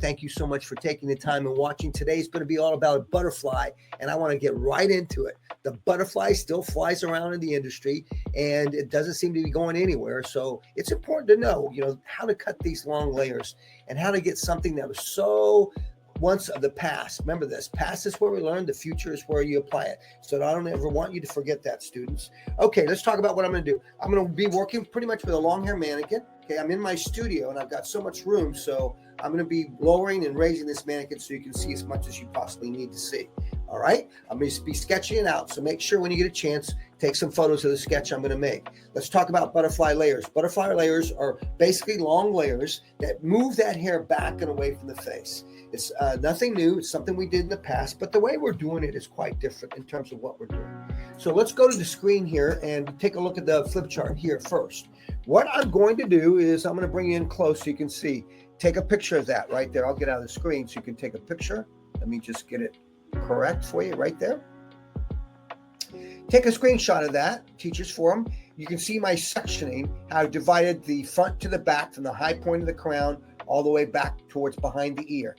Thank you so much for taking the time and watching. Today's going to be all about a butterfly, and I want to get right into it. The butterfly still flies around in the industry, and it doesn't seem to be going anywhere. So it's important to know, how to cut these long layers and how to get something that was so once of the past. Remember this, past is where we learn, the future is where you apply it. So I don't ever want you to forget that, students. Okay, let's talk about what I'm going to do. I'm going to be working pretty much with a long hair mannequin. Okay, I'm in my studio and I've got so much room, so I'm going to be lowering and raising this mannequin so you can see as much as you possibly need to see. All right, I'm going to be sketching it out, so make sure when you get a chance, take some photos of the sketch I'm going to make. Let's talk about butterfly layers. Butterfly layers are basically long layers that move that hair back and away from the face. It's nothing new. It's something we did in the past, but the way we're doing it is quite different in terms of what we're doing. So let's go to the screen here and take a look at the flip chart here first. What I'm going to do is I'm going to bring you in close so you can see. Take a picture of that right there. I'll get out of the screen so you can take a picture. Let me just get it correct for you right there. Take a screenshot of that, teacher's forum. You can see my sectioning, how I divided the front to the back from the high point of the crown all the way back towards behind the ear.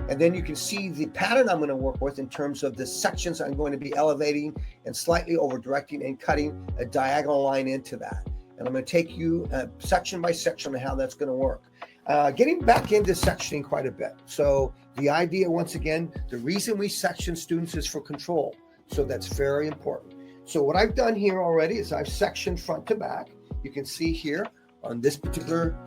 And then you can see the pattern I'm going to work with in terms of the sections I'm going to be elevating and slightly over directing and cutting a diagonal line into that. And I'm going to take you section by section on how that's going to work. Getting back into sectioning quite a bit. So the idea, once again, the reason we section students is for control. So that's very important. So what I've done here already is I've sectioned front to back. You can see here on this particular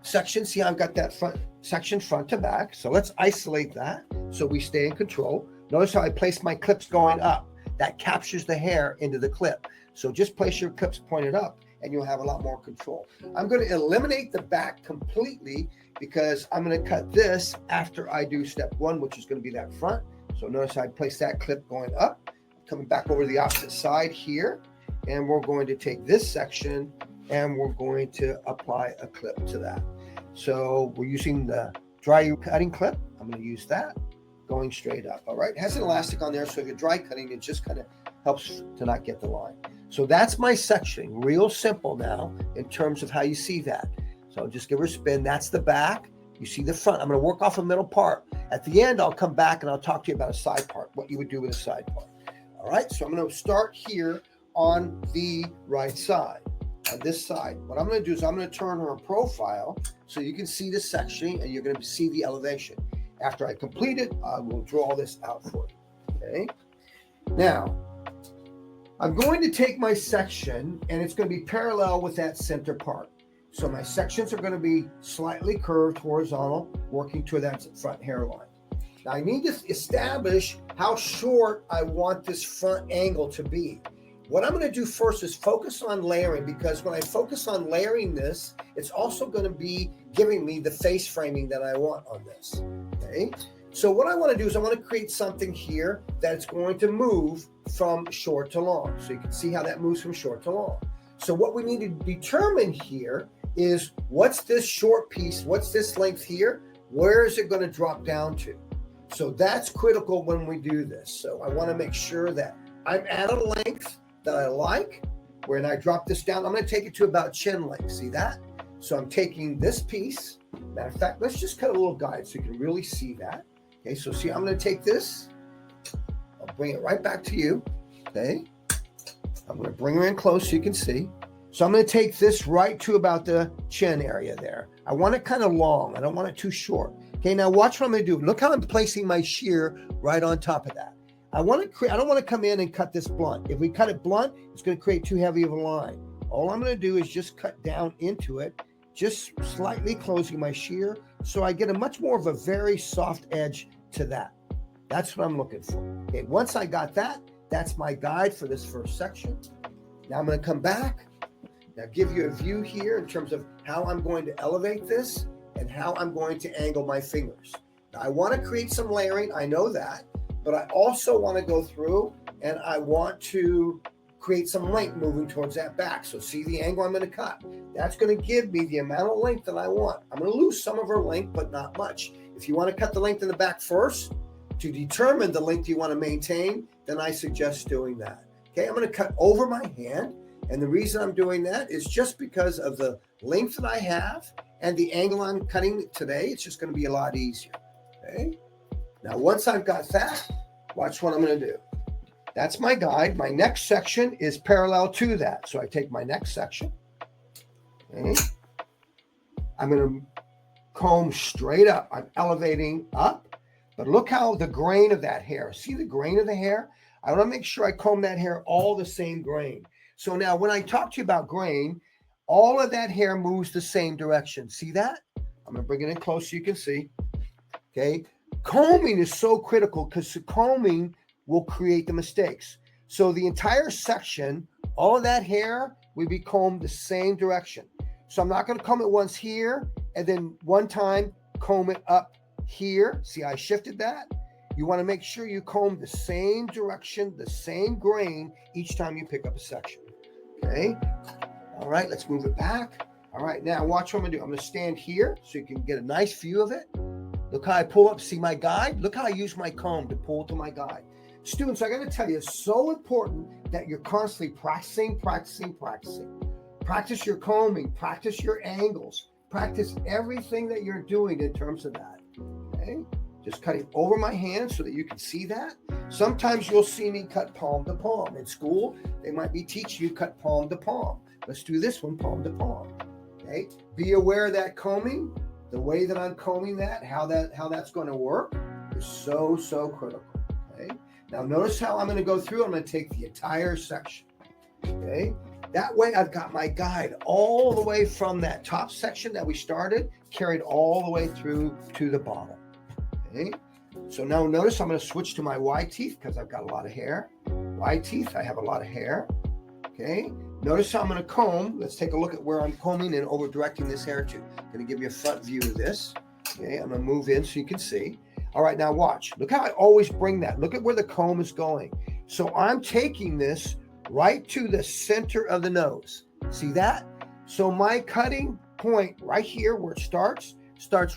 section, see I've got that front section front to back. So let's isolate that so we stay in control. Notice how I place my clips going up. That captures the hair into the clip. So just place your clips pointed up and you'll have a lot more control. I'm going to eliminate the back completely because I'm going to cut this after I do step one, which is going to be that front. So notice I place that clip going up, coming back over the opposite side here. And we're going to take this section and we're going to apply a clip to that. So we're using the dry cutting clip. I'm going to use that going straight up. All right. It has an elastic on there. So if you're dry cutting, it just kind of helps to not get the line. So that's my sectioning, real simple now in terms of how you see that. So just give her a spin. That's the back. You see the front. I'm going to work off a middle part. At the end, I'll come back and I'll talk to you about a side part, what you would do with a side part. All right. So I'm going to start here on the right side. On this side, what I'm going to do is I'm going to turn her profile so you can see the sectioning and you're going to see the elevation. After I complete it, I will draw this out for you. Okay. Now, I'm going to take my section and it's going to be parallel with that center part. So my sections are going to be slightly curved horizontal, working to that front hairline. Now I need to establish how short I want this front angle to be. What I'm going to do first is focus on layering, because when I focus on layering this, it's also going to be giving me the face framing that I want on this. Okay. So what I want to do is I want to create something here that's going to move from short to long. So you can see how that moves from short to long. So what we need to determine here is what's this short piece, what's this length here, where is it going to drop down to? So that's critical when we do this. So I want to make sure that I'm at a length that I like. When I drop this down, I'm going to take it to about chin length. See that? So I'm taking this piece. Matter of fact, let's just cut a little guide so you can really see that. Okay, so see, I'm going to take this. I'll bring it right back to you. Okay. I'm going to bring her in close so you can see. So I'm going to take this right to about the chin area there. I want it kind of long. I don't want it too short. Okay, now watch what I'm going to do. Look how I'm placing my shear right on top of that. I don't want to come in and cut this blunt. If we cut it blunt, it's going to create too heavy of a line. All I'm going to do is just cut down into it, just slightly closing my shear, so I get a much more of a very soft edge to that. That's what I'm looking for. Okay, once I got that, that's my guide for this first section. Now I'm going to come back. Now give you a view here in terms of how I'm going to elevate this and how I'm going to angle my fingers. Now I want to create some layering. I know that. But I also want to go through and I want to create some length moving towards that back. So see the angle I'm going to cut. That's going to give me the amount of length that I want. I'm going to lose some of her length, but not much. If you want to cut the length in the back first to determine the length you want to maintain, then I suggest doing that. Okay, I'm going to cut over my hand. And the reason I'm doing that is just because of the length that I have and the angle I'm cutting today, it's just going to be a lot easier. Okay. Now, once I've got that, watch what I'm going to do. That's my guide. My next section is parallel to that. So I take my next section. Okay. I'm going to comb straight up. I'm elevating up. But look how the grain of that hair. See the grain of the hair? I want to make sure I comb that hair all the same grain. So now when I talk to you about grain, all of that hair moves the same direction. See that? I'm going to bring it in close so you can see. Okay. Combing is so critical because the combing will create the mistakes. So the entire section, all of that hair will be combed the same direction. So I'm not going to comb it once here and then one time comb it up here. See, I shifted that. You want to make sure you comb the same direction, the same grain each time you pick up a section. Okay. All right, let's move it back. All right, now watch what I'm going to do. I'm going to stand here so you can get a nice view of it. Look how I pull up. See my guide? Look how I use my comb to pull to my guide. Students, I got to tell you, it's so important that you're constantly practicing. Practice your combing, practice your angles, practice everything that you're doing in terms of that. Okay? Just cutting over my hand so that you can see that. Sometimes you'll see me cut palm to palm. In school, they might be teaching you cut palm to palm. Let's do this one palm to palm. Okay? Be aware of that combing. The way that I'm combing that, how that's going to work is so critical. Okay? Now notice how I'm going to go through. I'm going to take the entire section. Okay? That way I've got my guide all the way from that top section that we started, carried all the way through to the bottom. Okay? So now notice I'm going to switch to my wide teeth because I've got a lot of hair. Wide teeth, I have a lot of hair. Okay? Notice how I'm going to comb. Let's take a look at where I'm combing and over directing this hair to. I'm going to give you a front view of this. Okay? I'm going to move in so you can see. All right, now watch. Look how I always bring that. Look at where the comb is going. So I'm taking this right to the center of the nose. See that? So my cutting point right here where it starts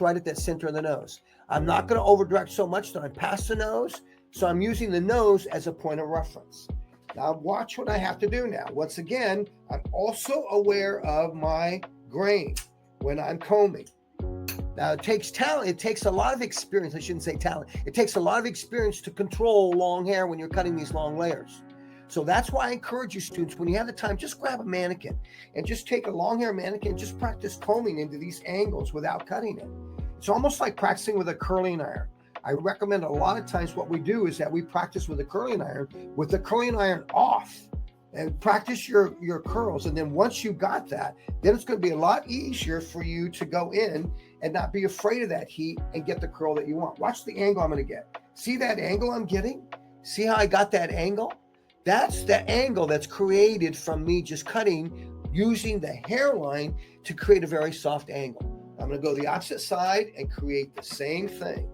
right at that center of the nose. I'm not going to over direct so much that I'm past the nose. So I'm using the nose as a point of reference. Now watch what I have to do now. Once again, I'm also aware of my grain when I'm combing. Now it takes talent. It takes a lot of experience. I shouldn't say talent. It takes a lot of experience to control long hair when you're cutting these long layers. So that's why I encourage you students, when you have the time, just grab a mannequin and just take a long hair mannequin and just practice combing into these angles without cutting it. It's almost like practicing with a curling iron. I recommend a lot of times what we do is that we practice with a curling iron off and practice your curls. And then once you got that, then it's going to be a lot easier for you to go in and not be afraid of that heat and get the curl that you want. Watch the angle I'm going to get. See that angle I'm getting? See how I got that angle? That's the angle that's created from me just cutting using the hairline to create a very soft angle. I'm going to go the opposite side and create the same thing.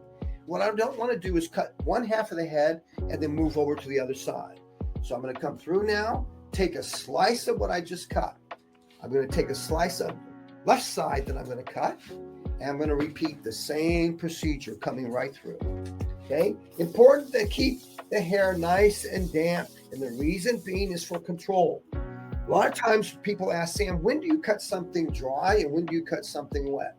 What I don't want to do is cut one half of the head and then move over to the other side. So I'm going to come through now, take a slice of what I just cut. I'm going to take a slice of left side that I'm going to cut, and I'm going to repeat the same procedure coming right through. Okay? Important to keep the hair nice and damp, and the reason being is for control. A lot of times people ask, Sam, when do you cut something dry and when do you cut something wet?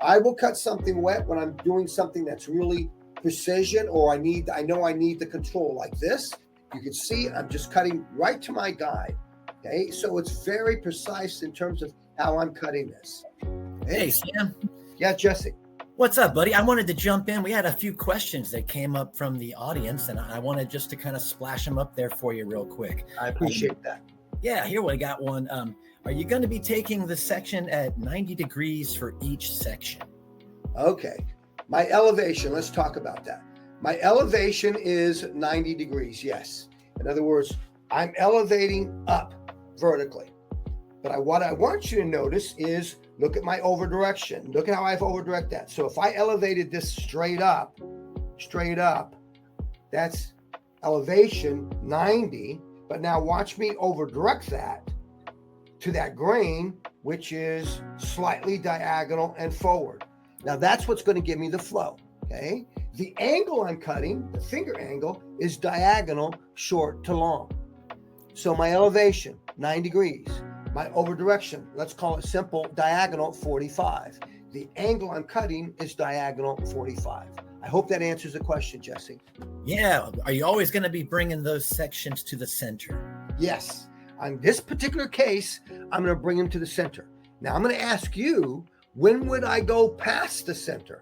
I will cut something wet when I'm doing something that's really precision, or I know I need the control like this. You can see I'm just cutting right to my guide. Okay, so it's very precise in terms of how I'm cutting this. Okay? Hey, Sam. Yeah, Jesse. What's up, buddy? I wanted to jump in. We had a few questions that came up from the audience, and I wanted just to kind of splash them up there for you real quick. I appreciate that. Yeah, here we got one. Are you going to be taking the section at 90 degrees for each section? Okay. My elevation, let's talk about that. My elevation is 90 degrees, yes. In other words, I'm elevating up vertically. But what I want you to notice is look at my over direction. Look at how I've over directed that. So if I elevated this straight up, that's elevation 90. But now watch me over direct that to that grain, which is slightly diagonal and forward. Now that's what's going to give me the flow. Okay. The angle I'm cutting, the finger angle, is diagonal, short to long. So my elevation, 9 degrees. My over direction, let's call it simple, diagonal, 45. the angle I'm cutting is diagonal 45. I hope that answers the question, Jesse. Yeah. Are you always going to be bringing those sections to the center? Yes. On this particular case, I'm going to bring them to the center. Now I'm going to ask you, when would I go past the center?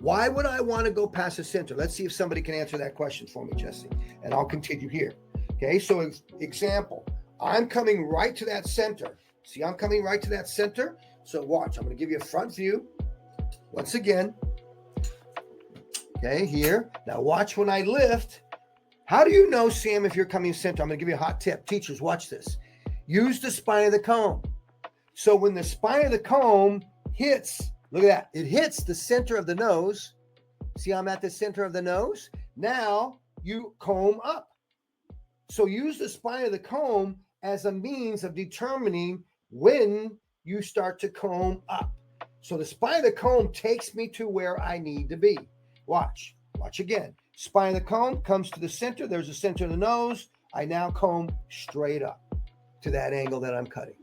Why would I want to go past the center? Let's see if somebody can answer that question for me, Jesse. And I'll continue here. Okay, so example, I'm coming right to that center. See, I'm coming right to that center. So watch, I'm going to give you a front view. Once again. Okay, here. Now watch when I lift. How do you know, Sam, if you're coming center? I'm going to give you a hot tip. Teachers, watch this. Use the spine of the comb. So when the spine of the comb hits, look at that. It hits the center of the nose. See, I'm at the center of the nose. Now you comb up. So use the spine of the comb as a means of determining when you start to comb up. So the spine of the comb takes me to where I need to be. Watch again. Spine of the comb comes to the center. There's a center of the nose. I now comb straight up to that angle that I'm cutting.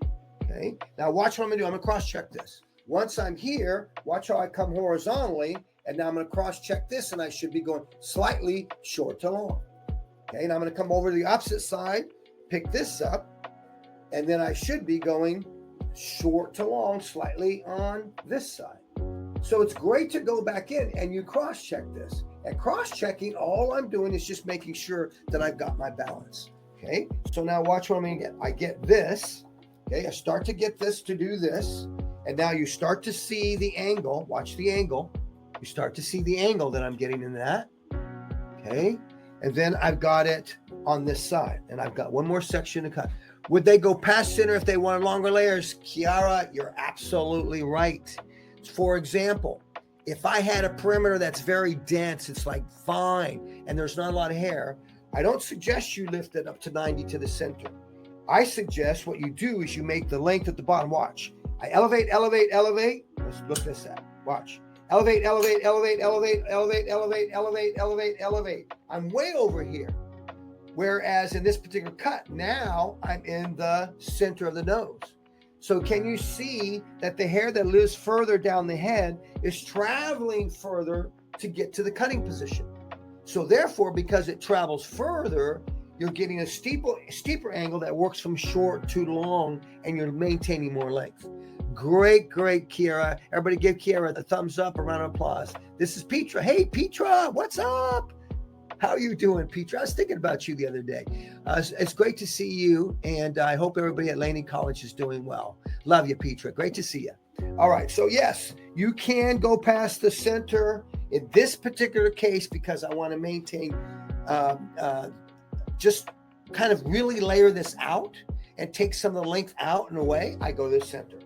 Okay. Now watch what I'm going to do. I'm going to cross-check this. Once I'm here, watch how I come horizontally, and now I'm going to cross-check this, and I should be going slightly short to long. Okay, and I'm going to come over to the opposite side, pick this up, and then I should be going short to long slightly on this side. So it's great to go back in and you cross-check this. At cross-checking, all I'm doing is just making sure that I've got my balance. Okay, so now watch what I'm going to get. I get this. Okay, I start to get this to do this. And now you start to see the angle. Watch the angle. You start to see the angle that I'm getting in that. Okay, and then I've got it on this side. And I've got one more section to cut. Would they go past center if they wanted longer layers? Kiara, you're absolutely right. For example, if I had a perimeter that's very dense, it's like fine, and there's not a lot of hair, I don't suggest you lift it up to 90 to the center. I suggest what you do is you make the length at the bottom. Watch. I elevate. Let's look this at. Watch. Elevate. I'm way over here. Whereas in this particular cut, now I'm in the center of the nose. So can you see that the hair that lives further down the head is traveling further to get to the cutting position? So therefore, because it travels further, you're getting a steeper angle that works from short to long, and you're maintaining more length. Great, Kiara. Everybody give Kiara a thumbs up, a round of applause. This is Petra. Hey, Petra, what's up? How are you doing, Petra? I was thinking about you the other day. It's great to see you, and I hope everybody at Laney College is doing well. Love you, Petra. Great to see you. All right, so yes, you can go past the center in this particular case because I want to maintain, just kind of really layer this out and take some of the length out and away. I go to the center.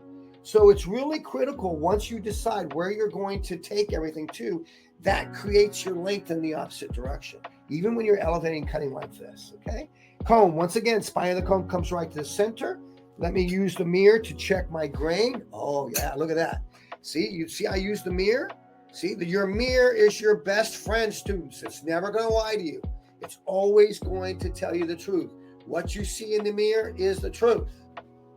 So it's really critical once you decide where you're going to take everything to, that creates your length in the opposite direction, even when you're elevating cutting like this, okay? Comb, once again, spine of the comb comes right to the center. Let me use the mirror to check my grain. Oh yeah, look at that. See, you see I use the mirror? See, your mirror is your best friend, students. It's never going to lie to you. It's always going to tell you the truth. What you see in the mirror is the truth,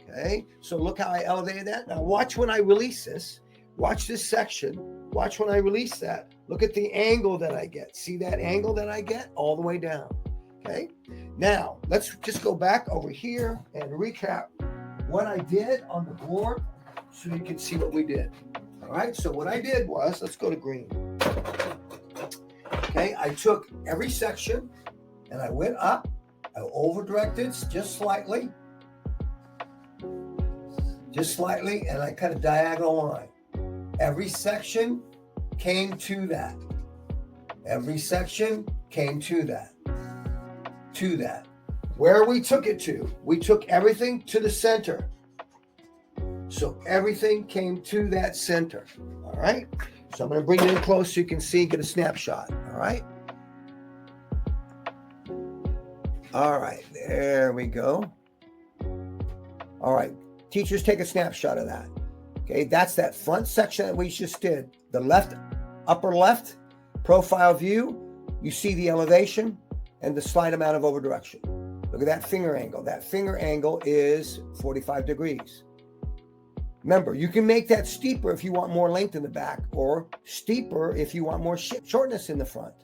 okay? So look how I elevated that. Now watch when I release this. Watch this section. Watch when I release that. Look at the angle that I get. See that angle that I get all the way down, okay? Now, let's just go back over here and recap what I did on the board so you can see what we did. All right, so what I did was, let's go to green. Okay, I took every section and I went up. I over-directed just slightly, and I cut a diagonal line. Every section came to that. Every section came to that. Where we took it to, we took everything to the center. So everything came to that center. All right. So I'm going to bring it in close so you can see, get a snapshot. All right. All right. There we go. All right. Teachers, take a snapshot of that. Okay. That's that front section that we just did. The left, upper left profile view. You see the elevation and the slight amount of over direction. Look at that finger angle. That finger angle is 45 degrees. Remember, you can make that steeper if you want more length in the back, or steeper if you want more shortness in the front.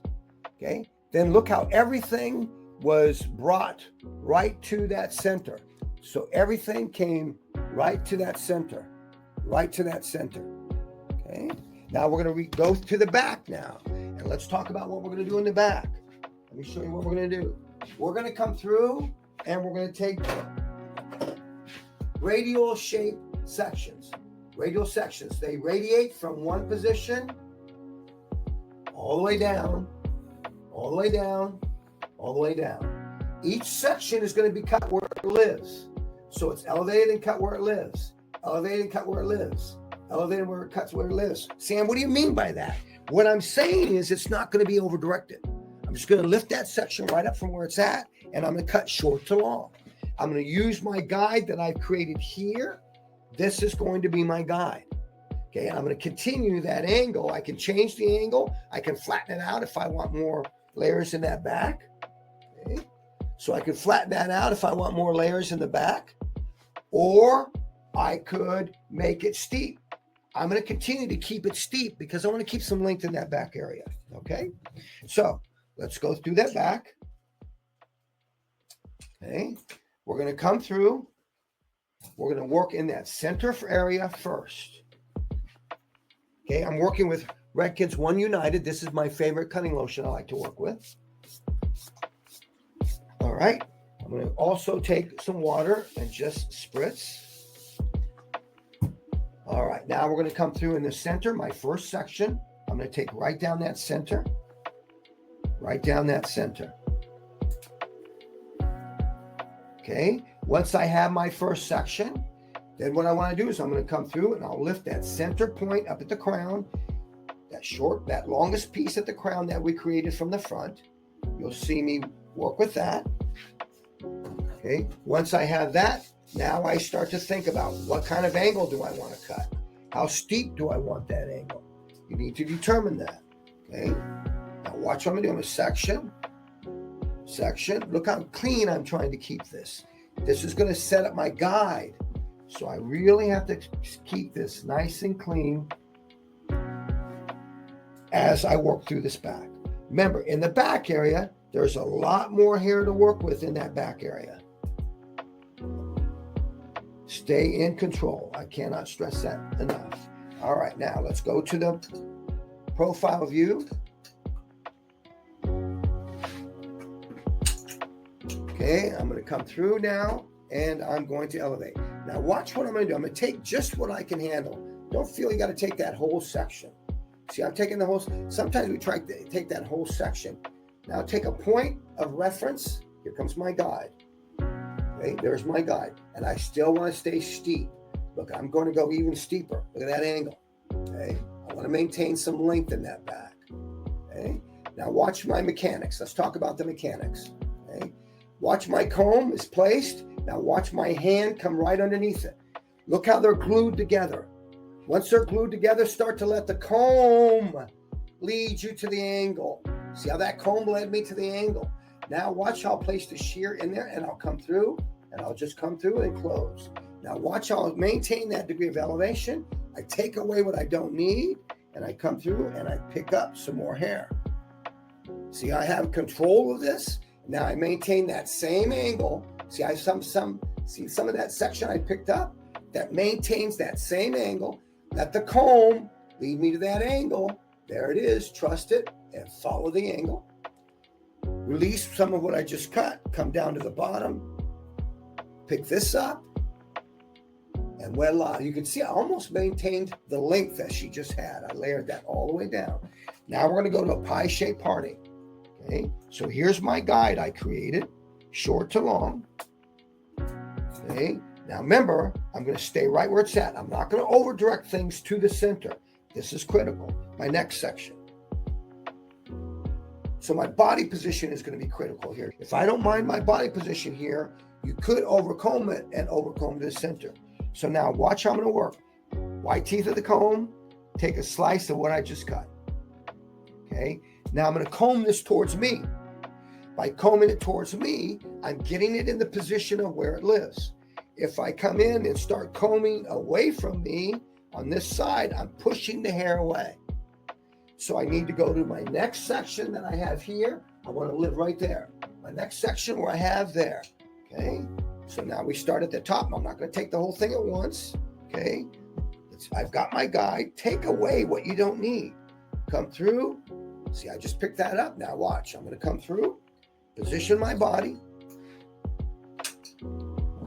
Okay, then look how everything was brought right to that center. So everything came right to that center, right to that center. Okay, now we're going to go to the back now, and let's talk about what we're going to do in the back. Let me show you what we're going to do. We're going to come through and we're going to take radial shape sections. Radial sections. They radiate from one position all the way down, all the way down, all the way down. Each section is going to be cut where it lives. So it's elevated and cut where it lives. Elevated and cut where it lives. Elevated where it cuts where it lives. Sam, what do you mean by that? What I'm saying is it's not going to be over directed. I'm just going to lift that section right up from where it's at, and I'm going to cut short to long. I'm going to use my guide that I've created here. This is going to be my guide. Okay, and I'm going to continue that angle. I can change the angle. I can flatten it out if I want more layers in that back. Okay, so I could flatten that out if I want more layers in the back, or I could make it steep. I'm going to continue to keep it steep because I want to keep some length in that back area. Okay, so let's go through that back. Okay, we're going to come through. We're going to work in that center area first. Okay, I'm working with Redken's One United. This is my favorite cutting lotion I like to work with. All right, I'm going to also take some water and just spritz. All right, now we're going to come through in the center, my first section. I'm going to take right down that center. Right down that center. Okay, once I have my first section, then what I want to do is I'm going to come through and I'll lift that center point up at the crown, that longest piece at the crown that we created from the front. You'll see me work with that. Okay, once I have that, now I start to think about what kind of angle do I want to cut? How steep do I want that angle? You need to determine that. Okay, now watch what I'm doing. A section. Look how clean I'm trying to keep this. This is going to set up my guide. So I really have to keep this nice and clean as I work through this back. Remember, in the back area, there's a lot more hair to work with in that back area. Stay in control. I cannot stress that enough. All right, now let's go to the profile view. Okay, I'm going to come through now and I'm going to elevate. Now watch what I'm going to do. I'm going to take just what I can handle. Don't feel you got to take that whole section. See, I'm taking the whole, sometimes we try to take that whole section. Now take a point of reference. Here comes my guide. Okay, there's my guide. And I still want to stay steep. Look, I'm going to go even steeper. Look at that angle. Okay, I want to maintain some length in that back. Okay, now watch my mechanics. Let's talk about the mechanics. Okay, watch my comb is placed. Now watch my hand come right underneath it. Look how they're glued together. Once they're glued together, start to let the comb lead you to the angle. See how that comb led me to the angle? Now watch how I'll place the shear in there and I'll come through and I'll just come through and close. Now watch how I'll maintain that degree of elevation. I take away what I don't need and I come through and I pick up some more hair. See, I have control of this. Now I maintain that same angle. See, I have some of that section I picked up that maintains that same angle. Let the comb lead me to that angle. There it is. Trust it and follow the angle. Release some of what I just cut. Come down to the bottom. Pick this up. And voila. You can see I almost maintained the length that she just had. I layered that all the way down. Now we're going to go to a pie-shaped parting. Okay. So here's my guide I created. Short to long. Okay. Now remember, I'm going to stay right where it's at. I'm not going to over direct things to the center. This is critical. My next section. So my body position is going to be critical here. If I don't mind my body position here, you could overcomb it and overcomb the center. So now watch how I'm going to work. White teeth of the comb, take a slice of what I just cut. Okay. Now I'm going to comb this towards me. By combing it towards me, I'm getting it in the position of where it lives. if I come in and start combing away from me on this side, I'm pushing the hair away. So I need to go to my next section that I have here. I want to live right there. My next section where I have there. Okay. So now we start at the top. I'm not going to take the whole thing at once. Okay. I've got my guide. Take away what you don't need. Come through. See, I just picked that up. Now watch. I'm going to come through, position my body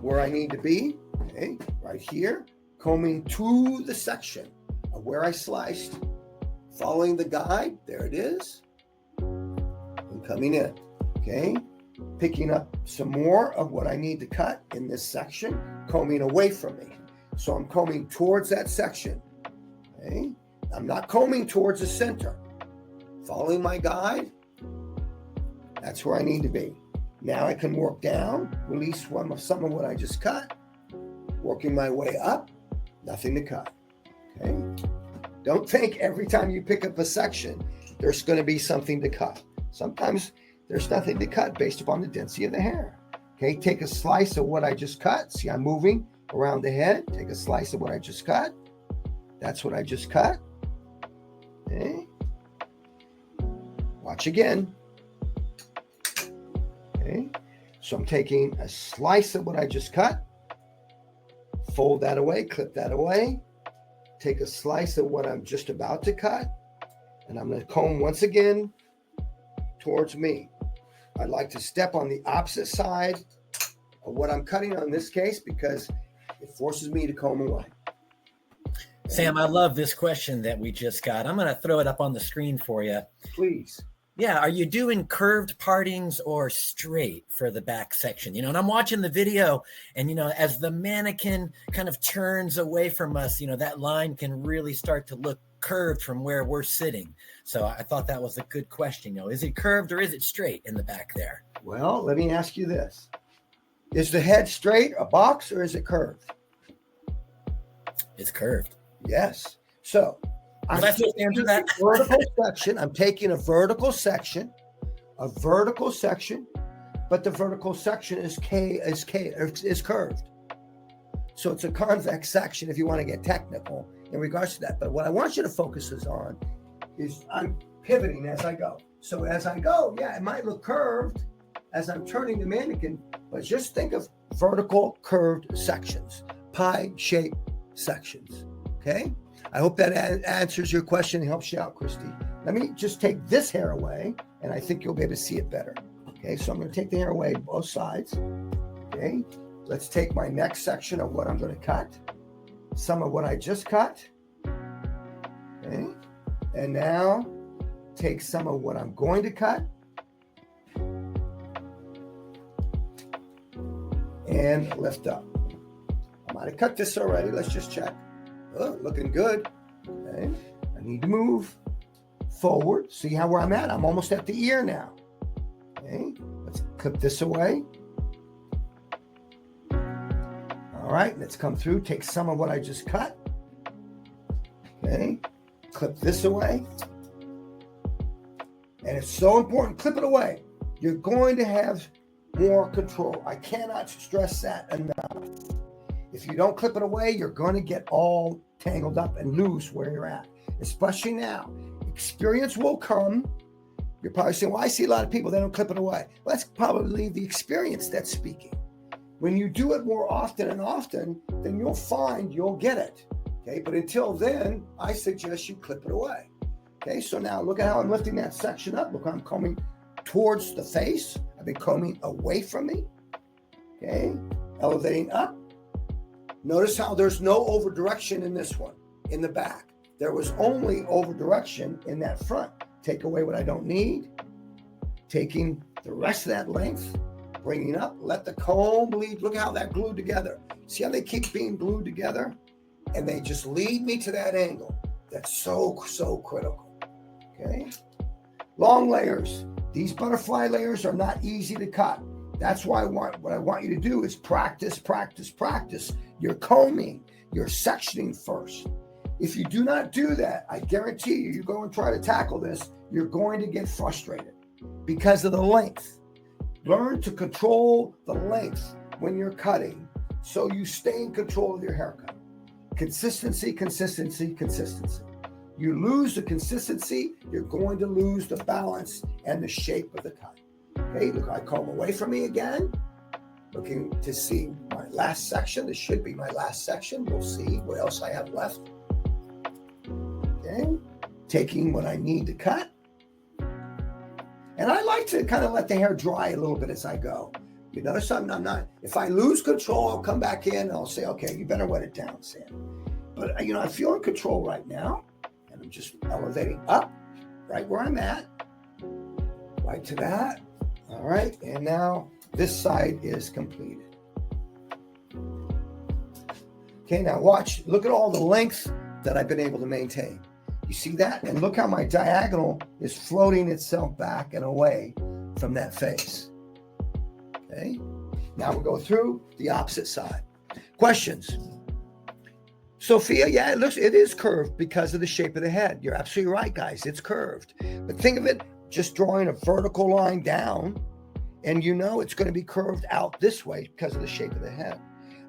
where I need to be. Okay. Right here. Combing to the section of where I sliced. Following the guide. There it is. And coming in. Okay. Picking up some more of what I need to cut in this section, combing away from me. So I'm combing towards that section. Okay. I'm not combing towards the center. Following my guide, that's where I need to be. Now I can work down, release some of what I just cut, working my way up, nothing to cut. Okay. Don't think every time you pick up a section, there's going to be something to cut. Sometimes there's nothing to cut based upon the density of the hair. Okay, take a slice of what I just cut. See, I'm moving around the head. Take a slice of what I just cut. That's what I just cut. Okay. Watch again. Okay, so I'm taking a slice of what I just cut. Fold that away, clip that away. Take a slice of what I'm just about to cut. And I'm going to comb once again towards me. I'd like to step on the opposite side of what I'm cutting on this case because it forces me to comb away. Sam, I love this question that we just got. I'm going to throw it up on the screen for you. Please. Yeah. Are you doing curved partings or straight for the back section? And I'm watching the video and, as the mannequin kind of turns away from us, that line can really start to look curved from where we're sitting. So I thought that was a good question. Is it curved or is it straight in the back there? Well, let me ask you this. Is the head straight, a box, or is it curved? It's curved. Yes. So I'm taking a vertical section. I'm taking a vertical section, but the vertical section is curved. So it's a convex section if you want to get technical in regards to that. But what I want you to focus on is I'm pivoting as I go. So as I go, yeah, it might look curved as I'm turning the mannequin, but just think of vertical curved sections, pie-shaped sections, okay? I hope that answers your question and helps you out, Christy. Let me just take this hair away, and I think you'll be able to see it better. Okay, so I'm going to take the hair away both sides. Okay, let's take my next section of what I'm going to cut. Some of what I just cut. Okay, and now take some of what I'm going to cut. And lift up. I might have cut this already. Let's just check. Oh, looking good. Okay. I need to move forward. See where I'm at? I'm almost at the ear now. Okay. Let's clip this away. All right. Let's come through. Take some of what I just cut. Okay. Clip this away. And it's so important. Clip it away. You're going to have more control. I cannot stress that enough. If you don't clip it away, you're going to get all tangled up and lose where you're at, especially now. Experience will come. You're probably saying, well, I see a lot of people, they don't clip it away. Well, that's probably the experience that's speaking. When you do it more often and often, then you'll find you'll get it. Okay, but until then, I suggest you clip it away. Okay, so now look at how I'm lifting that section up. Look, I'm combing towards the face. I've been combing away from me. Okay, elevating up. Notice how there's no over direction in this one, in the back. There was only over direction in that front. Take away what I don't need. Taking the rest of that length, bringing up, let the comb lead. Look how that glued together. See how they keep being glued together? And they just lead me to that angle. That's so critical. Okay. Long layers. These butterfly layers are not easy to cut. That's why what I want you to do is practice. You're combing, you're sectioning first. If you do not do that, I guarantee you go and try to tackle this, you're going to get frustrated because of the length. Learn to control the length when you're cutting so you stay in control of your haircut. Consistency, consistency, consistency. You lose the consistency, you're going to lose the balance and the shape of the cut. Okay, look, I comb away from me again, looking to see my last section. This should be my last section. We'll see what else I have left. Okay, taking what I need to cut. And I like to kind of let the hair dry a little bit as I go. You notice something? I'm not, if I lose control, I'll come back in and I'll say, okay, you better wet it down, Sam. But, I feel in control right now. And I'm just elevating up right where I'm at. Right to that. All right. And now this side is completed. Okay, now watch. Look at all the length that I've been able to maintain. You see that? And look how my diagonal is floating itself back and away from that face. Okay. Now we'll go through the opposite side. Questions? Sophia, yeah, it is curved because of the shape of the head. You're absolutely right, guys. It's curved. But think of it just drawing a vertical line down, and it's going to be curved out this way because of the shape of the head.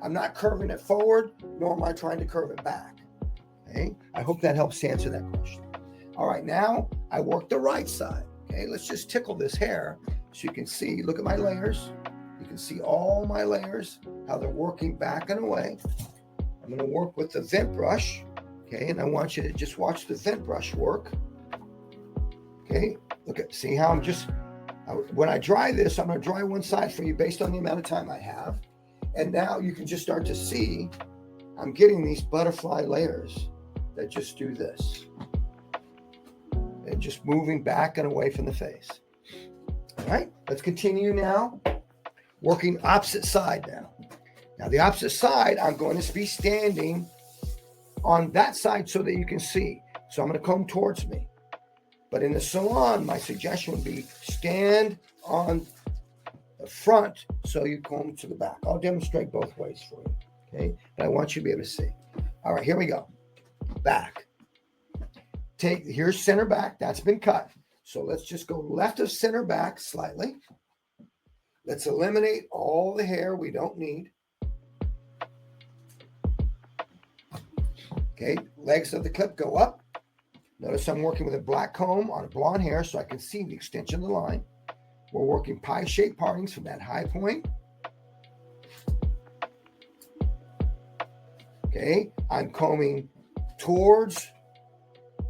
I'm not curving it forward, nor am I trying to curve it back. Okay? I hope that helps answer that question. All right, now I work the right side. Okay, let's just tickle this hair so you can see. Look at my layers. You can see all my layers, how they're working back and away. I'm going to work with the vent brush, okay, and I want you to just watch the vent brush work. Okay, see how when I dry this, I'm going to dry one side for you based on the amount of time I have. And now you can just start to see I'm getting these butterfly layers that just do this. And just moving back and away from the face. All right, let's continue now. Working opposite side now. Now the opposite side, I'm going to be standing on that side so that you can see. So I'm going to comb towards me. But in the salon, my suggestion would be stand on the front so you comb to the back. I'll demonstrate both ways for you. Okay, but I want you to be able to see. All right, here we go. Back. Here's center back. That's been cut. So let's just go left of center back slightly. Let's eliminate all the hair we don't need. Okay, legs of the clip go up. Notice I'm working with a black comb on a blonde hair so I can see the extension of the line. We're working pie-shaped partings from that high point. Okay, I'm combing towards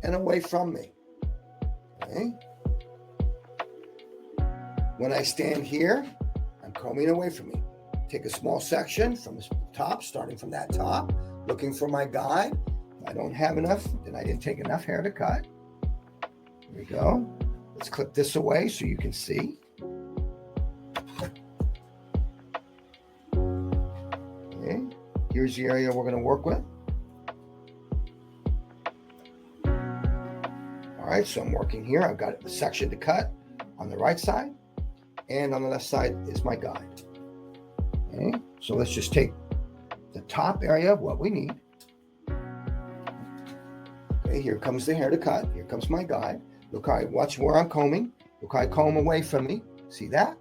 and away from me. Okay. When I stand here, I'm combing away from me. Take a small section from the top, starting from that top, looking for my guide. If I don't have enough, then I didn't take enough hair to cut. Here we go. Let's clip this away so you can see. Okay. Here's the area we're going to work with. All right, so I'm working here. I've got a section to cut on the right side, and on the left side is my guide. Okay, so let's just take the top area of what we need. Okay, here comes the hair to cut. Here comes my guide. Look, watch where I'm combing. Look, I comb away from me. See that?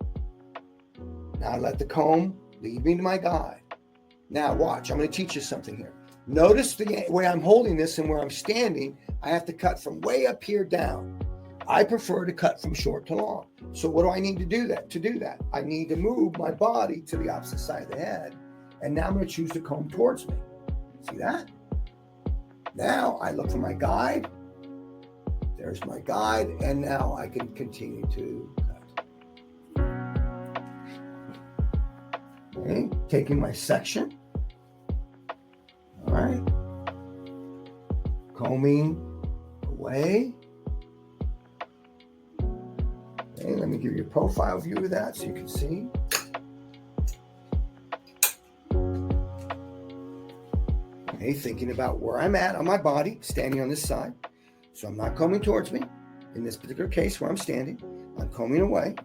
Now I let the comb lead me to my guide. Now watch, I'm going to teach you something here. Notice the way I'm holding this and where I'm standing, I have to cut from way up here down. I prefer to cut from short to long. So what do I need to do that? To do that, I need to move my body to the opposite side of the head. And now I'm going to choose to comb towards me. See that? Now I look for my guide. There's my guide. And now I can continue to cut. Okay, taking my section. All right. Combing away. Okay, let me give you a profile view of that so you can see. Okay, thinking about where I'm at on my body, standing on this side. So I'm not combing towards me. In this particular case where I'm standing, I'm combing away.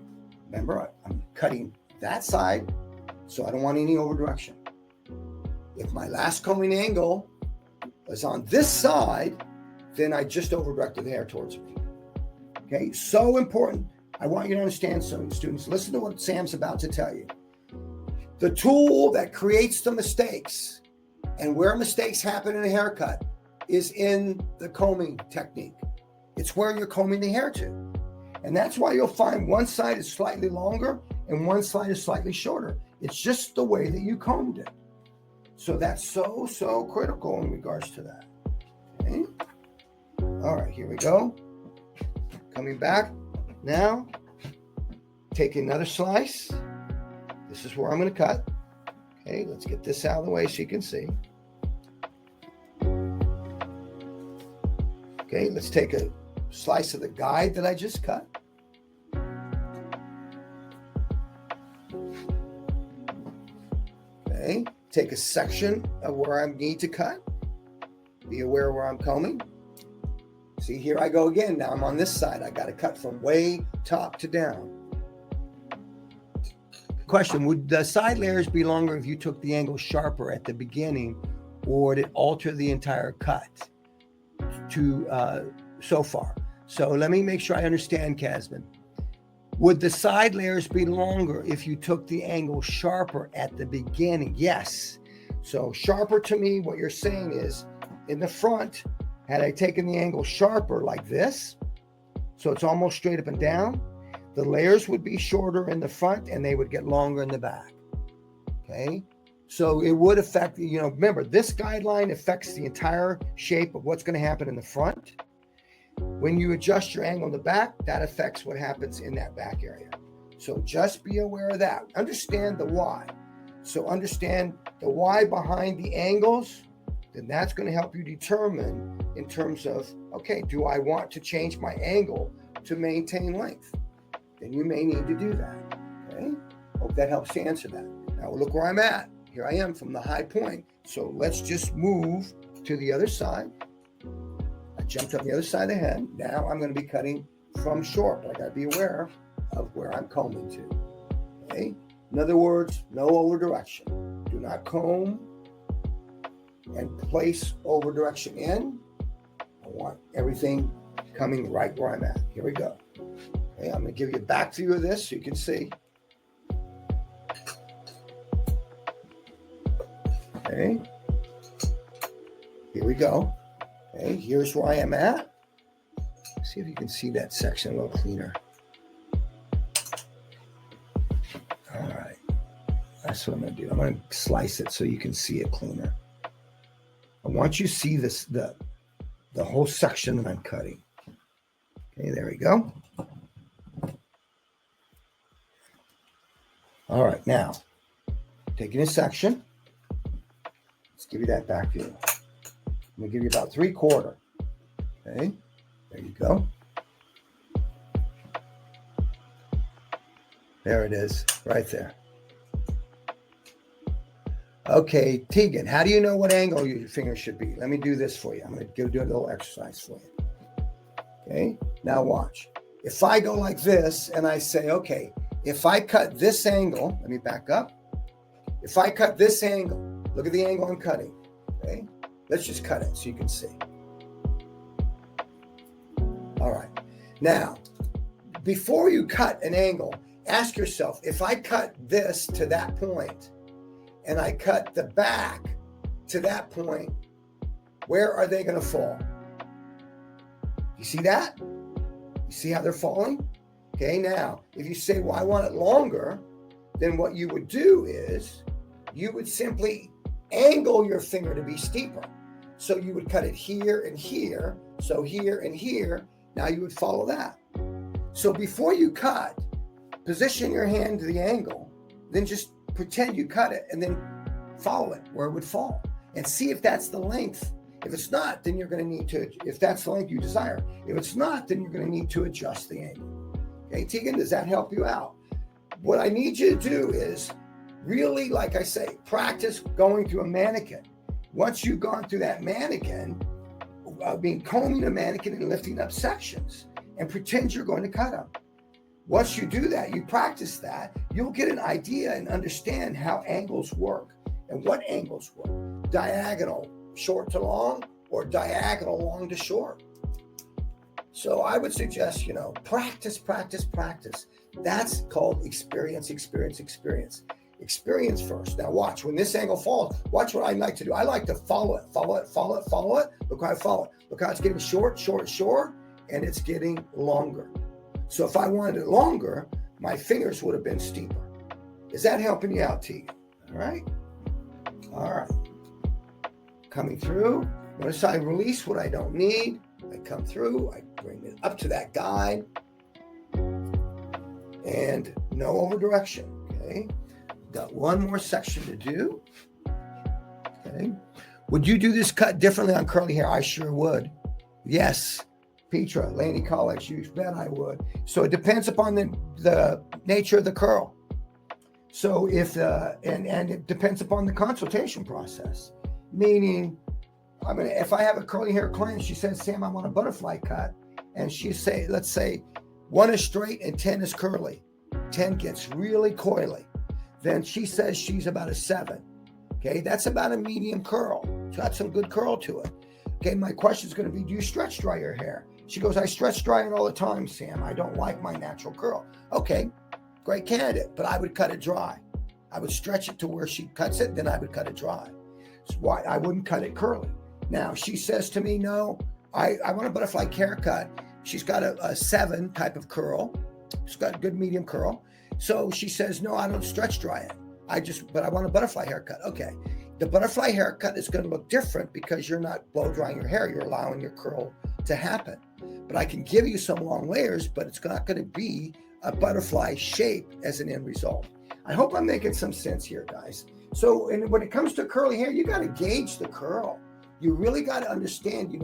Remember, I'm cutting that side, so I don't want any over direction. If my last combing angle is on this side, then I just over directed the hair towards me. Okay, so important. I want you to understand something, students. Listen to what Sam's about to tell you. The tool that creates the mistakes and where mistakes happen in a haircut is in the combing technique. It's where you're combing the hair to. And that's why you'll find one side is slightly longer and one side is slightly shorter. It's just the way that you combed it. So that's so critical in regards to that. Okay. All right, here we go. Coming back now, take another slice. This is where I'm going to cut. Okay, let's get this out of the way so you can see. Okay, let's take a slice of the guide that I just cut. Okay, take a section of where I need to cut. Be aware where I'm combing. See, here I go again. Now I'm on this side. I got to cut from way top to down. Question, would the side layers be longer if you took the angle sharper at the beginning, or did it alter the entire cut to so far? So let me make sure I understand, Casman. Would the side layers be longer if you took the angle sharper at the beginning? Yes. So sharper to me, what you're saying is, in the front, had I taken the angle sharper like this, so it's almost straight up and down, the layers would be shorter in the front and they would get longer in the back. Okay. So it would affect, remember, this guideline affects the entire shape of what's going to happen in the front. When you adjust your angle in the back, that affects what happens in that back area. So just be aware of that. Understand the why. So understand the why behind the angles, then that's going to help you determine in terms of, okay, do I want to change my angle to maintain length? Then you may need to do that. Okay. Hope that helps to answer that. Now look where I'm at. Here I am from the high point. So let's just move to the other side. I jumped on the other side of the head. Now I'm going to be cutting from short, but I got to be aware of where I'm combing to. Okay. In other words, no over direction. Do not comb and place over direction in. I want everything coming right where I'm at. Here we go. Okay, I'm going to give you a back view of this so you can see. Okay. Here we go. Okay, here's where I am at. See if you can see that section a little cleaner. All right. That's what I'm going to do. I'm going to slice it so you can see it cleaner. I want you to see this, the whole section that I'm cutting. Okay, there we go. All right, now, taking a section. Let's give you that back view. I'm going to give you about 3/4. Okay, there you go. There it is, right there. Okay, Tegan, how do you know what angle your finger should be? Let me do this for you. I'm going to do a little exercise for you. Okay, now watch. If I go like this and I say, okay, if I cut this angle, let me back up. If I cut this angle, look at the angle I'm cutting. Okay, let's just cut it so you can see. All right, now, before you cut an angle, ask yourself, if I cut this to that point, and I cut the back to that point, where are they going to fall? You see that? You see how they're falling? Okay, now, if you say, well, I want it longer, then what you would do is you would simply angle your finger to be steeper. So you would cut it here and here, so here and here. Now you would follow that. So before you cut, position your hand to the angle, then just pretend you cut it and then follow it where it would fall and see if that's the length. If it's not, then you're going to need to, if that's the length you desire. If it's not, then you're going to need to adjust the angle. Okay, Tegan, does that help you out? What I need you to do is really, like I say, practice going through a mannequin. Once you've gone through that mannequin, combing a mannequin and lifting up sections and pretend you're going to cut them. Once you do that, you practice that, you'll get an idea and understand how angles work and what angles work. Diagonal, short to long, or diagonal, long to short. So I would suggest, practice, practice, practice. That's called experience, experience, experience. Experience first. Now watch, when this angle falls, watch what I like to do. I like to follow it. Look how I follow it. Look how it's getting short, and it's getting longer. So if I wanted it longer, my fingers would have been steeper. Is that helping you out, Tegan? All right. Coming through. Notice I release what I don't need. I come through. I bring it up to that guide. And no over direction. Okay. Got one more section to do. Okay. Would you do this cut differently on curly hair? I sure would. Yes. Petra, Laney College, you bet I would. So it depends upon the nature of the curl. So if and it depends upon the consultation process. Meaning, if I have a curly hair client, she says, Sam, I want a butterfly cut, and let's say 1 is straight and 10 is curly. 10 gets really coily. Then she says she's about a 7. Okay, that's about a medium curl. It's got some good curl to it. Okay, my question is going to be, do you stretch dry your hair? She goes, I stretch dry it all the time, Sam. I don't like my natural curl. Okay, great candidate, but I would cut it dry. I would stretch it to where she cuts it, then I would cut it dry. That's why I wouldn't cut it curly. Now, she says to me, no, I want a butterfly haircut. She's got a 7 type of curl. She's got a good medium curl. So she says, no, I don't stretch dry it. But I want a butterfly haircut. Okay. The butterfly haircut is going to look different because you're not blow drying your hair. You're allowing your curl to happen. But I can give you some long layers, but it's not going to be a butterfly shape as an end result. I hope I'm making some sense here, guys. So when it comes to curly hair, you got to gauge the curl. You really got to understand,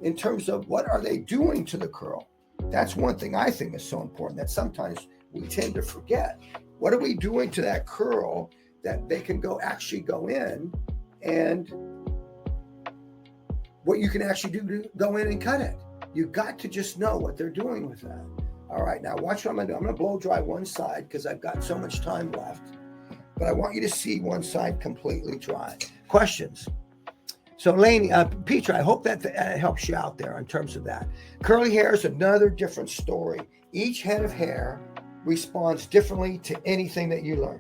in terms of what are they doing to the curl. That's one thing I think is so important that sometimes we tend to forget. What are we doing to that curl that they can actually go in, and what you can actually do to go in and cut it. You got to just know what they're doing with that. All right, now watch what I'm going to do. I'm going to blow dry one side because I've got so much time left. But I want you to see one side completely dry. Questions? So Laney, Petra, I hope that helps you out there in terms of that. Curly hair is another different story. Each head of hair responds differently to anything that you learn.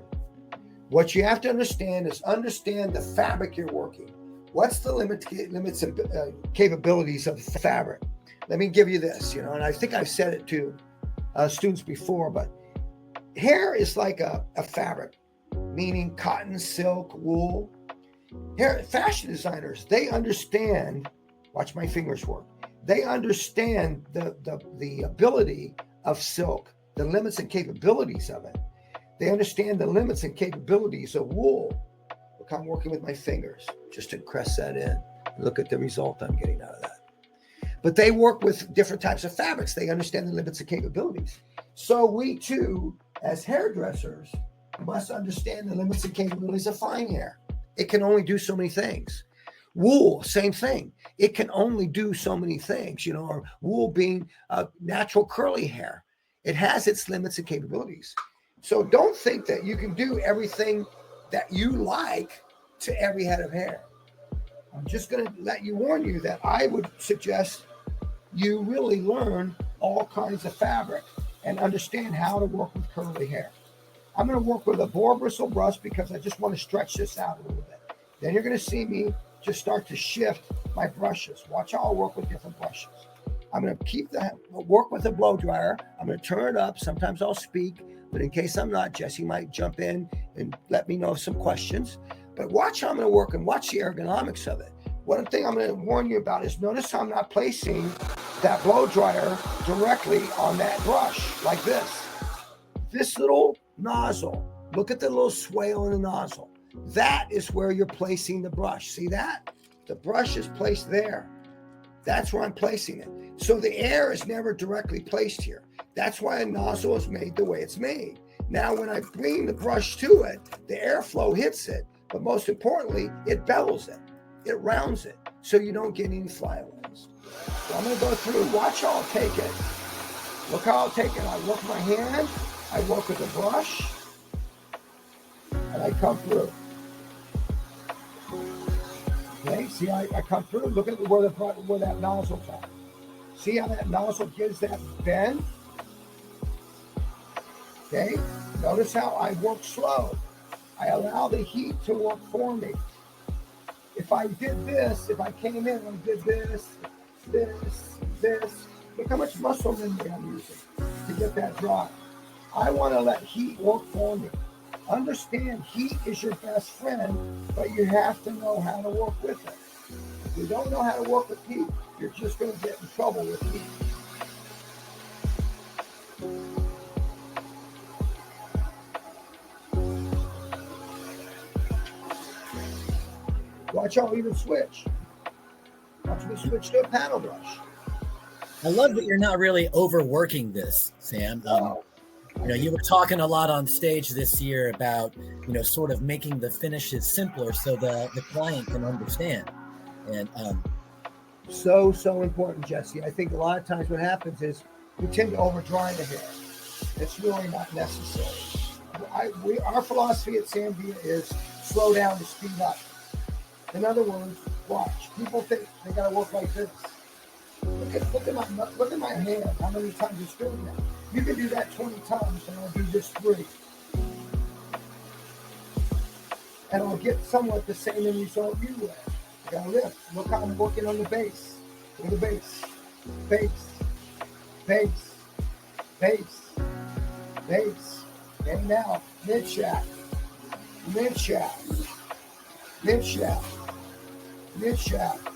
What you have to understand is the fabric you're working. What's the limits and capabilities of the fabric? Let me give you this, and I think I've said it to students before, but hair is like a fabric, meaning cotton, silk, wool. Hair fashion designers, they understand, watch my fingers work. They understand the ability of silk, the limits and capabilities of it. They understand the limits and capabilities of wool. Look, I'm working with my fingers just to press that in. Look at the result I'm getting out of that. But they work with different types of fabrics. They understand the limits and capabilities. So we too, as hairdressers, must understand the limits and capabilities of fine hair. It can only do so many things. Wool, same thing. It can only do so many things, or wool being natural curly hair. It has its limits and capabilities. So don't think that you can do everything that you like to every head of hair. I'm just going to warn you that I would suggest you really learn all kinds of fabric and understand how to work with curly hair. I'm going to work with a boar bristle brush because I just want to stretch this out a little bit. Then you're going to see me just start to shift my brushes. Watch how I'll work with different brushes. I'm going to work with a blow dryer. I'm going to turn it up. Sometimes I'll speak, but in case I'm not, Jesse might jump in and let me know some questions. But watch how I'm going to work and watch the ergonomics of it. One thing I'm going to warn you about is notice how I'm not placing that blow dryer directly on that brush like this. This little nozzle, look at the little swale in the nozzle. That is where you're placing the brush. See that? The brush is placed there. That's where I'm placing it. So the air is never directly placed here. That's why a nozzle is made the way it's made. Now, when I bring the brush to it, the airflow hits it, but most importantly, it bellows it. It rounds it, so you don't get any flyaways. So I'm going to go through, watch how I'll take it. Look how I'll take it. I work my hand, I work with the brush, and I come through. Okay, see, I come through. Look at where that nozzle's at. See how that nozzle gives that bend? Okay, notice how I work slow. I allow the heat to work for me. If I did this, if I came in and did this, look how much muscle memory I'm using to get that dry. I want to let heat work for me. Understand, heat is your best friend, but you have to know how to work with it. If you don't know how to work with heat, you're just going to get in trouble with heat. Watch how I'll even switch. Watch me switch to a paddle brush. I love that you're not really overworking this, Sam. You were talking a lot on stage this year about, sort of making the finishes simpler so the client can understand. And so important, Jesse. I think a lot of times what happens is we tend to over dry the hair. It's really not necessary. Our philosophy at Sandia is slow down to speed up. In other words, watch. People think they got to work like this. Look at my hand. How many times it's doing that? You can do that 20 times, and I'll do this 3. And I'll get somewhat the same end result you will. I got to lift. Look how I'm working on the base. Look at the base. Base. Base. Base. Base. And now, mid shaft. Mid shaft. Mid shaft. Mid shaft.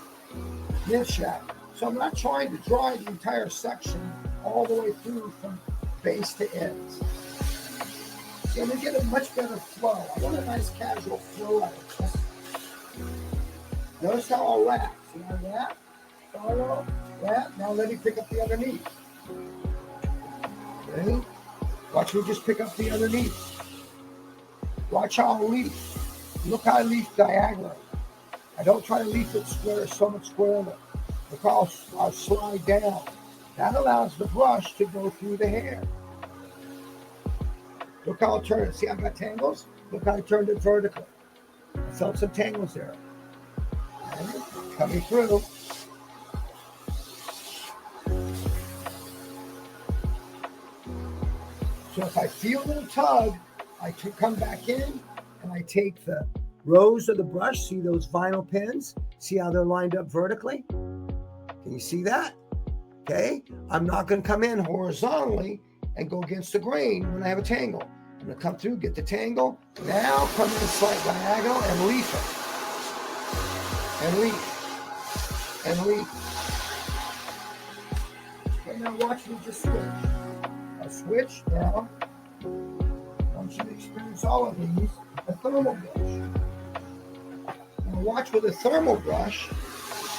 Mid shaft. So I'm not trying to dry the entire section all the way through from base to ends. See, I'm going to get a much better flow. I want a nice casual flow out of this. Notice how I'll wrap. See, I wrap, follow, wrap. Now let me pick up the underneath. Ready? Watch me just pick up the underneath. Watch how I'll leaf. Look how I leaf diagonally. I don't try to leaf it square, so much squarely. Look how I'll slide down. That allows the brush to go through the hair. Look how I'll turn it. See, I got tangles? Look how I turned it vertically. I felt some tangles there. Okay. Coming through. So if I feel a little tug, I come back in and I take the rows of the brush. See those vinyl pins? See how they're lined up vertically? Can you see that? Okay. I'm not going to come in horizontally and go against the grain when I have a tangle. I'm going to come through, get the tangle. Now come in slight diagonal and leaf it. And leaf. And leaf. Okay, now watch me just switch. I'll switch now. I want you to experience all of these. A thermal brush. Now watch with a thermal brush.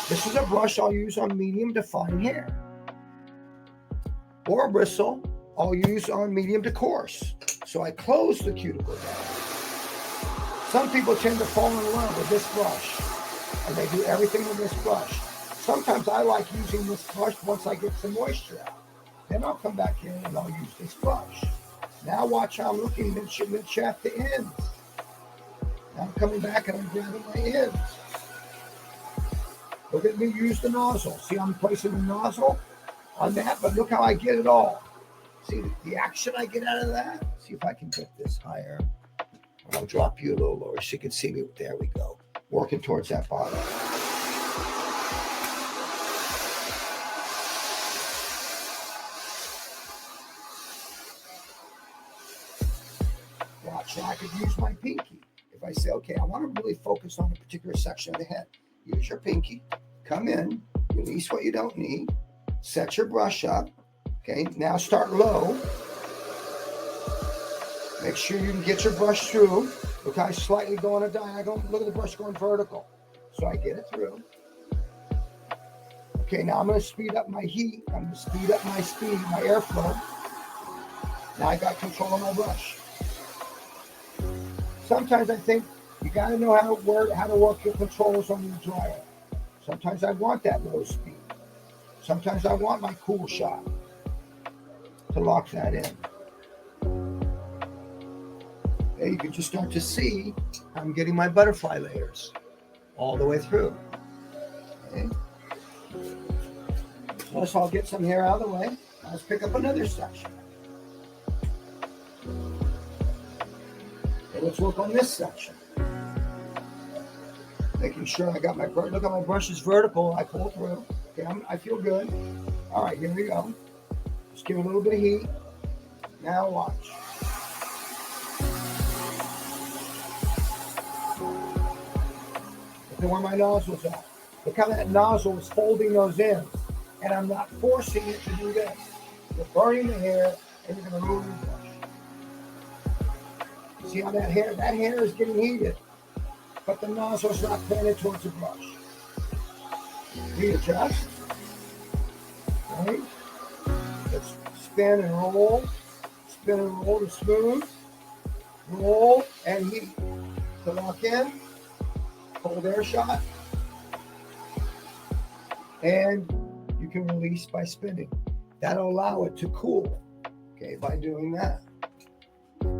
This is a brush I'll use on medium to fine hair. Or a bristle I'll use on medium to coarse. So I close the cuticle down. Some people tend to fall in love with this brush. And they do everything with this brush. Sometimes I like using this brush once I get some moisture out. Then I'll come back in and I'll use this brush. Now watch how I'm looking mid-shaft to ends. Now I'm coming back and I'm grabbing my ends. Look at me use the nozzle. See, I'm placing the nozzle on that, but look how I get it all. See the action I get out of that? See if I can get this higher. I'll drop you a little lower so you can see me. There we go. Working towards that bottom. Watch, I could use my pinky. If I say, okay, I want to really focus on a particular section of the head. Use your pinky. Come in. Release what you don't need. Set your brush up. Okay, now start low. Make sure you can get your brush through. Look how I slightly go on a diagonal. Look at the brush going vertical. So I get it through. Okay, now I'm going to speed up my heat. I'm going to speed up my speed, my airflow. Now I got control of my brush. Sometimes I think you got to know how to work your controls on your dryer. Sometimes I want that low speed. Sometimes I want my cool shot to lock that in. Okay, you can just start to see I'm getting my butterfly layers all the way through. Okay. So I'll get some hair out of the way. Let's pick up another section. Okay, let's work on this section. Making sure I got my brush. Look at my brush is vertical. I pull through. Okay, I feel good. All right, here we go. Just give it a little bit of heat. Now watch. Look at where my nozzle's at. Look how that nozzle is holding those in. And I'm not forcing it to do this. You're burning the hair and you're going to ruin your brush. See how that hair is getting heated, but the nozzle's not pointed towards the brush. Readjust. Right? Let's spin and roll. Spin and roll to smooth. Roll and heat. To lock in. Cold air shot. And you can release by spinning. That'll allow it to cool. Okay, by doing that.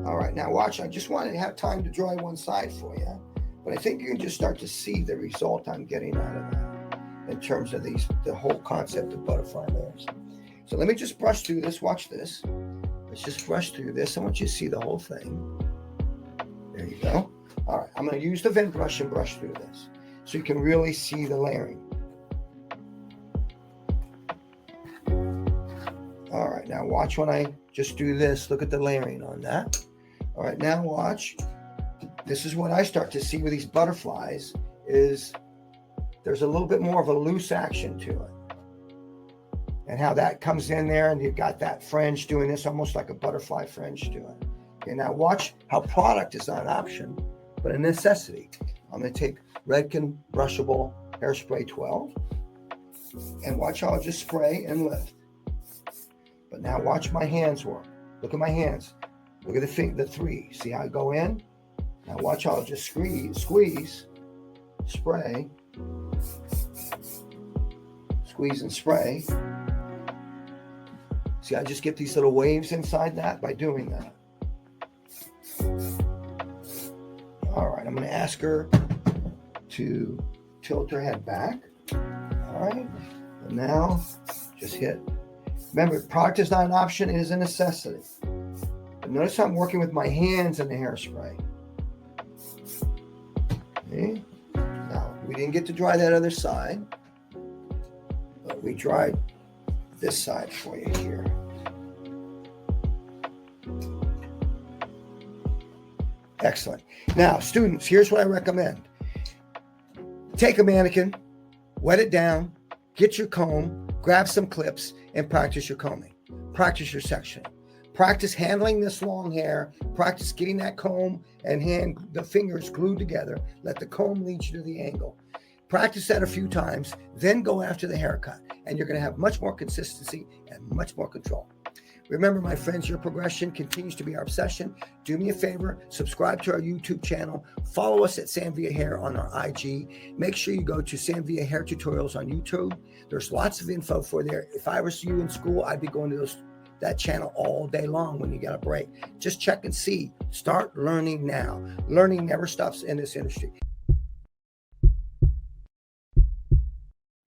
All right, now watch. I just wanted to have time to dry one side for you, but I think you can just start to see the result I'm getting out of that in terms of the whole concept of butterfly layers. So let me just brush through this. Watch this. Let's just brush through this. I want you to see the whole thing. There you go. All right, I'm going to use the vent brush and brush through this so you can really see the layering. All right, now watch when I just do this. Look at the layering on that. All right, now watch. This is what I start to see with these butterflies is there's a little bit more of a loose action to it. And how that comes in there and you've got that fringe doing this almost like a butterfly fringe to it. Okay, now watch how product is not an option, but a necessity. I'm going to take Redken Brushable Hairspray 12 and watch how I'll just spray and lift. But now watch my hands work. Look at my hands. Look at the three. See how I go in? Now watch how I'll just squeeze, spray, squeeze and spray. See, I just get these little waves inside that by doing that. All right, I'm going to ask her to tilt her head back. All right, and now just hit. Remember, product is not an option, it is a necessity. But notice how I'm working with my hands in the hairspray. Okay. Now, we didn't get to dry that other side, but we dried this side for you here. Excellent. Now, students, here's what I recommend. Take a mannequin, wet it down, get your comb, grab some clips, and practice your combing. Practice your sectioning. Practice handling this long hair. Practice getting that comb and the fingers glued together. Let the comb lead you to the angle. Practice that a few times, then go after the haircut, and you're going to have much more consistency and much more control. Remember, my friends, your progression continues to be our obsession. Do me a favor, subscribe to our YouTube channel. Follow us at Sam Villa Hair on our IG. Make sure you go to Sam Villa Hair Tutorials on YouTube. There's lots of info for there. If I was you in school, I'd be going to that channel all day long when you get a break. Just check and see. Start learning now. Learning never stops in this industry.